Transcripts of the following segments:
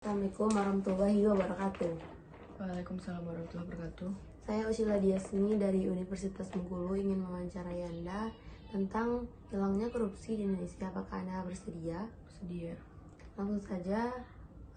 Assalamualaikum warahmatullahi wabarakatuh. Waalaikumsalam warahmatullahi wabarakatuh. Saya Usila Diasmi dari Universitas Bengkulu ingin mewawancarai Anda tentang hilangnya korupsi di Indonesia. Apakah Anda bersedia? Sedia. Langsung saja,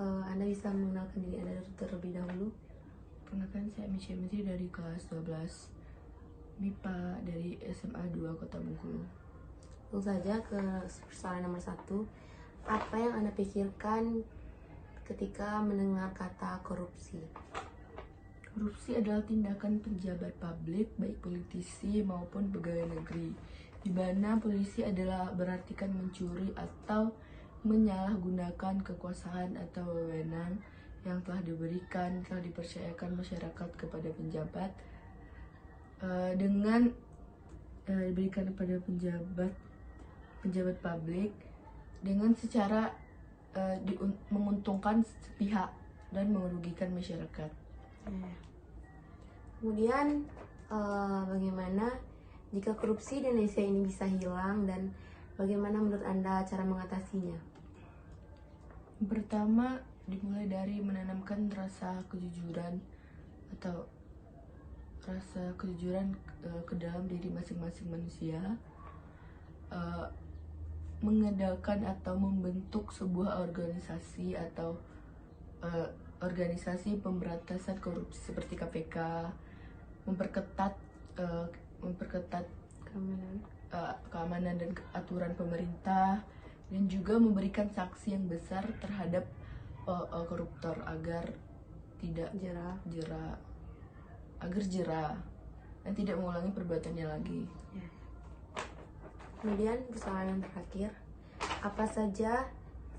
Anda bisa mengenalkan diri Anda terlebih dahulu. Perkenalkan, saya Michi dari kelas 12 MIPA dari SMA 2 Kota Bengkulu. Langsung saja ke persoalan nomor 1. Apa yang Anda pikirkan ketika mendengar kata korupsi? Korupsi adalah tindakan pejabat publik, baik politisi maupun pegawai negeri, di mana polisi adalah berartikan mencuri atau menyalahgunakan kekuasaan atau wewenang yang telah dipercayakan masyarakat kepada penjabat dengan diberikan kepada pejabat publik dengan secara menguntungkan sepihak dan merugikan masyarakat. Kemudian bagaimana jika korupsi di Indonesia ini bisa hilang dan bagaimana menurut Anda cara mengatasinya? Pertama, dimulai dari menanamkan rasa kejujuran ke dalam diri masing-masing manusia, mengadakan atau membentuk sebuah organisasi atau organisasi pemberantasan korupsi seperti KPK, memperketat keamanan dan aturan pemerintah, dan juga memberikan sanksi yang besar terhadap koruptor agar tidak jerah dan tidak mengulangi perbuatannya lagi. Kemudian persoalan yang terakhir, apa saja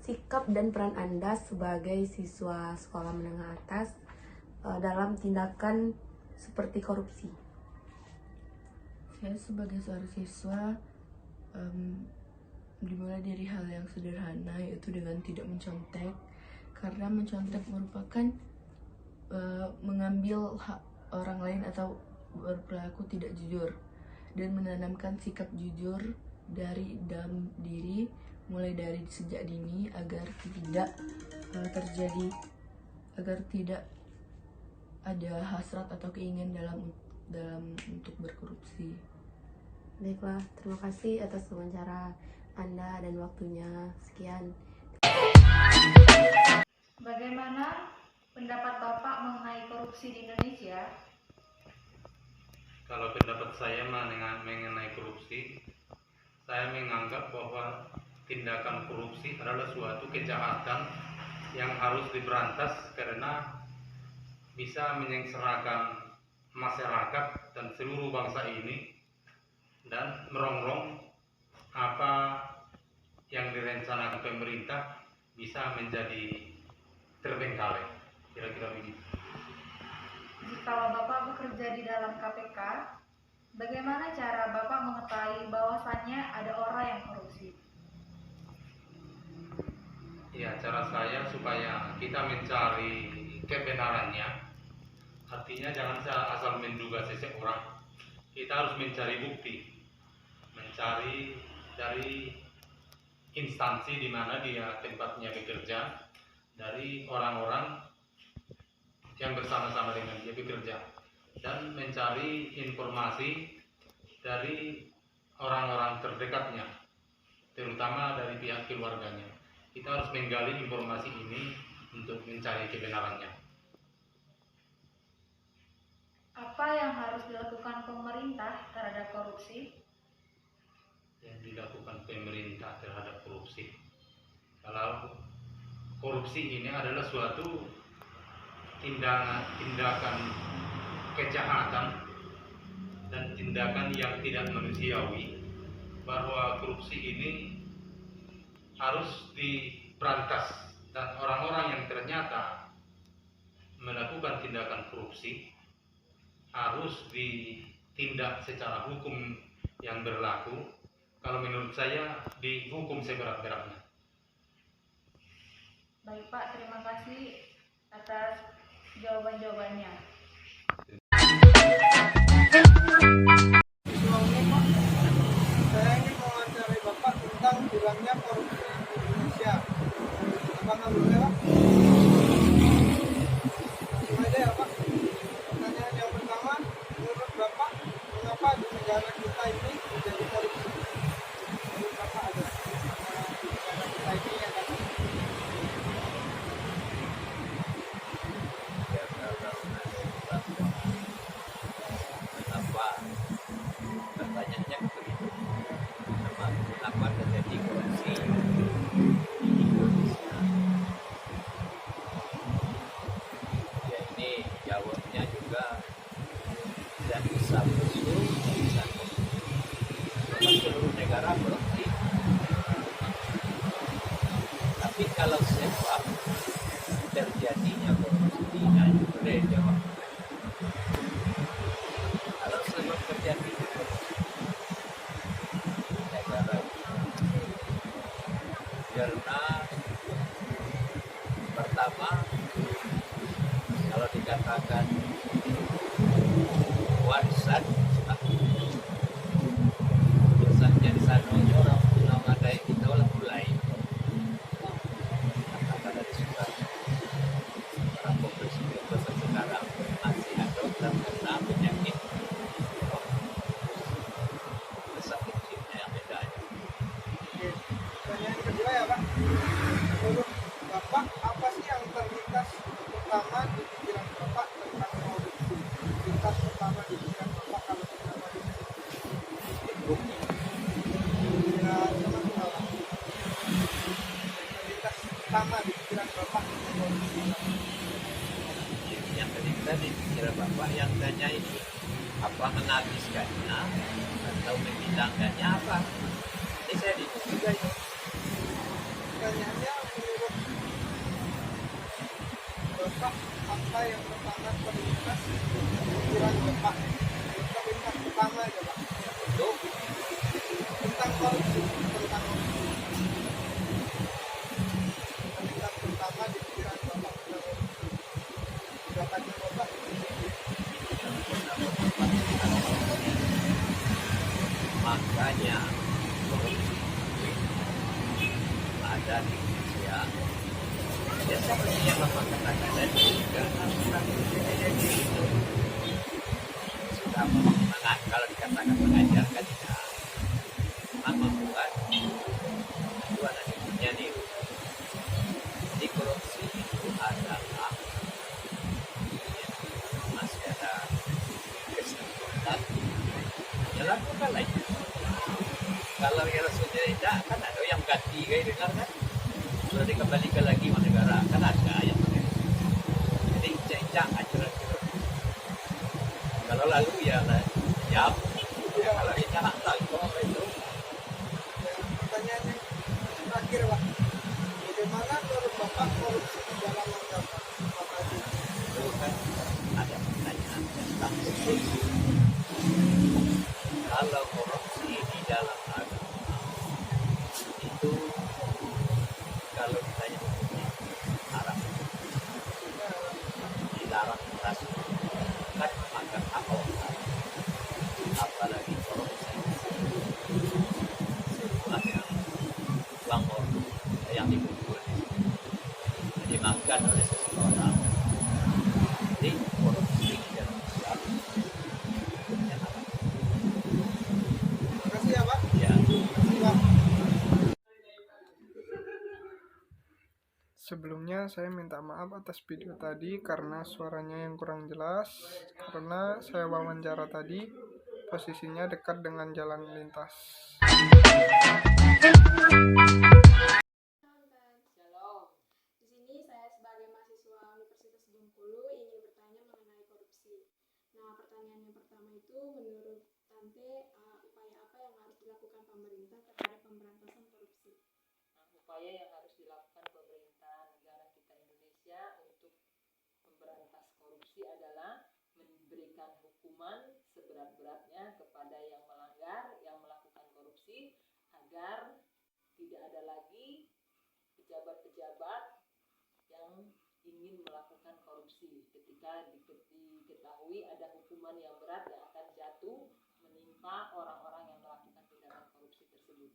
sikap dan peran Anda sebagai siswa sekolah menengah atas dalam tindakan seperti korupsi? Saya sebagai seorang siswa dimulai dari hal yang sederhana, yaitu dengan tidak mencontek, karena mencontek merupakan mengambil hak orang lain atau berperilaku tidak jujur, dan menanamkan sikap jujur dari dalam diri mulai dari sejak dini agar tidak ada hasrat atau keinginan dalam untuk berkorupsi. Baiklah, terima kasih atas wawancara Anda dan waktunya. Sekian. Bagaimana pendapat Bapak mengenai korupsi di Indonesia? Kalau pendapat saya mengenai korupsi, saya menganggap bahwa tindakan korupsi adalah suatu kejahatan yang harus diberantas karena bisa menyengsarakan masyarakat dan seluruh bangsa ini dan merongrong apa yang direncanakan pemerintah bisa menjadi terbengkalai. Kira-kira begitu. Jika Bapak bekerja di dalam KPK, bagaimana cara Bapak mengetahui bahwasannya ada orang yang korupsi? Ya, cara saya supaya kita mencari kebenarannya, artinya jangan asal menduga seseorang. Kita harus mencari bukti, mencari dari instansi di mana dia tempatnya bekerja, dari orang-orang yang bersama-sama dengan dia bekerja, dan mencari informasi dari orang-orang terdekatnya, terutama dari pihak keluarganya. Kita harus menggali informasi ini untuk mencari kebenarannya. Apa yang harus dilakukan pemerintah terhadap korupsi? Yang dilakukan pemerintah terhadap korupsi. Kalau korupsi ini adalah suatu tindakan kejahatan dan tindakan yang tidak manusiawi, bahwa korupsi ini harus diberantas, dan orang-orang yang ternyata melakukan tindakan korupsi harus ditindak secara hukum yang berlaku. Kalau menurut saya dihukum seberat-beratnya. Baik Pak, terima kasih atas jawaban-jawabannya. Saya ingin mewawancarai Bapak tentang hilangnya korupsi di Indonesia. terjadi korupsi di Indonesia? Ya ini jawabnya juga tidak bisa berusul, tidak bisa karena seluruh negara korupsi. Tapi kalau sebab terjadinya korupsi, nah itu boleh jawab. Kalau sebab terjadinya korupsi di negara karena pertama, kalau dikatakan warisan jadi sanonya orang ada yang kita mulai kata dari Soekarno para presiden sekarang masih ada terkena penyakit besar kecilnya yang bedanya. Oke. Pertanyaan kedua ya Pak, menurut Bapak apa sih yang terlintas pertama di pikiran Bapak tentang korupsi? Lintas pertama di pikiran Bapak kalau kita korupsi? Ya, sama Bapak. Lintas pertama di pikiran Bapak tentang korupsi. Yang terlintas di pikiran Bapak yang tanya ini apa menghabiskannya atau menghilangkannya apa? Ini saya bingung juga itu. Pertanyaannya menurut Bapak apa yang pertama terlintas di pikiran Bapak? Terlintas pertama aja Pak. Itu Tentang korupsi, terlintas pertama di pikiran Bapak tentang korupsi. Pendapatnya Bapak makanya korupsi ada di Indonesia. Ya seperti yang Bapak katakan tadi, karena memang jadi itu sudah kalau dikatakan mengajarkan tidak, memang membuat tujuan dan ibunya niru. Jadi korupsi itu adalah masih ada kesempatan ya lakukan lagi. Kalau yang sudah tidak kan ada yang ganti kayak dengar kan sudah dikembalikan lagi ke negara kan ada yang begitu. Jadi cek acuran-acuran. Kalau lalu ya jam kalau ini jangan lagi apa itu. pertanyaan yang terakhir Pak, bagaimana menurut Bapak korupsi di dalam agama? Bapak Itu kan ada pertanyaan tentang korupsi. Kalau korupsi di dalam agama itu kalau ditanya hukumnya haram, dilarang keras, kan memakan hak orang, apalagi korupsi semua yang uang ordu yang dikumpul dimakan oleh seseorang. Jadi korupsi dalam Islam hukumnya haram. Terima kasih ya Pak. Ya. Terima kasih Pak. Sebelumnya saya minta maaf atas video tadi karena suaranya yang kurang jelas, karena saya wawancara tadi posisinya dekat dengan jalan lintas. Shalom. Di sini saya sebagai mahasiswa Universitas Bengkulu ingin bertanya mengenai korupsi. Nah, pertanyaan yang pertama itu menurut Tante, upaya apa yang harus dilakukan pemerintah terhadap pemberantasan korupsi? Upaya yang harus dilakukan pemerintah negara kita Indonesia untuk memberantas korupsi adalah memberikan hukuman seberat-beratnya kepada yang melanggar, yang melakukan korupsi, agar tidak ada lagi pejabat-pejabat yang ingin melakukan korupsi. Ketika diketahui ada hukuman yang berat yang akan jatuh menimpa orang-orang yang melakukan tindakan korupsi tersebut.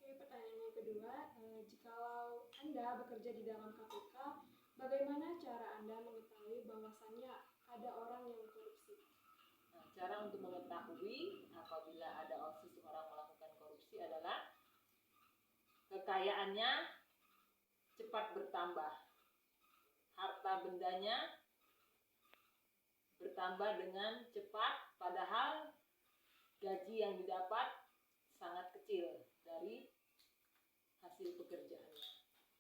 Oke, pertanyaan yang kedua, jikalau Anda bekerja di dalam KPK, bagaimana cara Anda mengetahui bahwasannya ada orang yang korupsi? Nah, cara untuk mengetahui apabila ada seseorang melakukan korupsi adalah kekayaannya cepat bertambah, harta bendanya bertambah dengan cepat, padahal gaji yang didapat sangat kecil dari hasil pekerjaannya.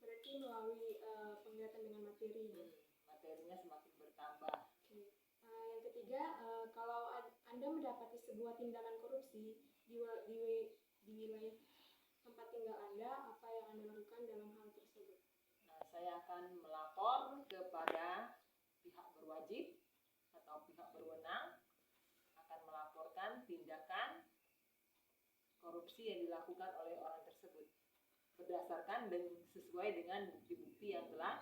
Berarti melalui penglihatan dengan materi. Materinya semakin bertambah. Oke. Yang ketiga, kalau Anda mendapati sebuah tindakan korupsi di wilayah tempat tinggal Anda, apa yang Anda lakukan dalam hal tersebut? Nah, saya akan melapor kepada pihak berwajib atau pihak berwenang, akan melaporkan tindakan korupsi yang dilakukan oleh orang tersebut berdasarkan dan sesuai dengan bukti-bukti yang telah